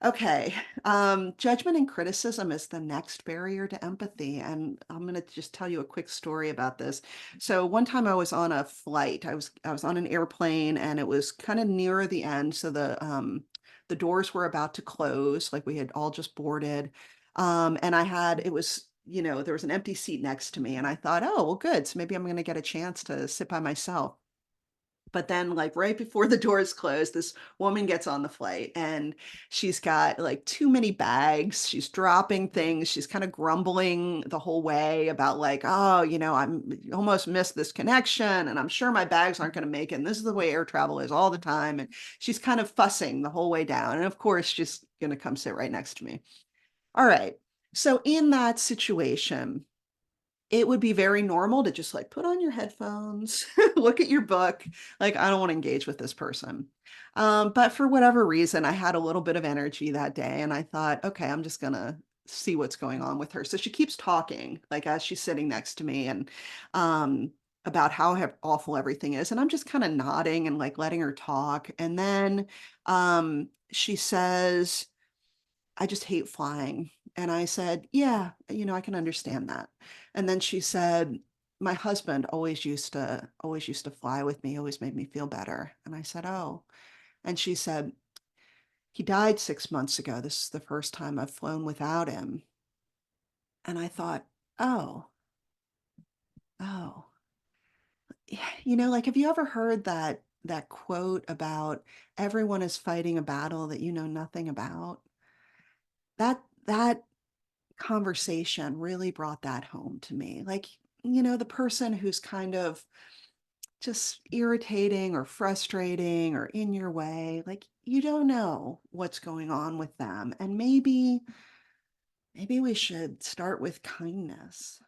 Okay. Judgment and criticism is the next barrier to empathy. And I'm going to just tell you a quick story about this. So one time I was on a flight. I was on an airplane and it was kind of near the end. So the doors were about to close, like we had all just boarded. And it was, there was an empty seat next to me. And I thought, oh, well, good. So maybe I'm going to get a chance to sit by myself. But then, like, right before the doors close, this woman gets on the flight, and she's got, like, too many bags, she's dropping things, she's kinda grumbling the whole way about, like, "Oh, I'm almost missed this connection, and I'm sure my bags aren't gonna make it, and this is the way air travel is all the time," and she's kind of fussing the whole way down, and of course, she's gonna come sit right next to me. Alright, so in that situation, it would be very normal to just, like, put on your headphones, look at your book, like, I don't wanna engage with this person. But for whatever reason, I had a little bit of energy that day, and I thought, "Okay, I'm just gonna see what's going on with her." So she keeps talking, like, as she's sitting next to me and, about how awful everything is, and I'm just kinda nodding and, like, letting her talk, and then, she says, "I just hate flying." And I said, "Yeah, I can understand that." And then she said, "My husband always used to fly with me, always made me feel better." And I said, "Oh." And she said, "He died 6 months ago. This is the first time I've flown without him." And I thought, "Oh, oh." Yeah, like, have you ever heard that quote about everyone is fighting a battle that you know nothing about? That conversation really brought that home to me. Like, the person who's kind of just irritating or frustrating or in your way, like you don't know what's going on with them. And maybe we should start with kindness.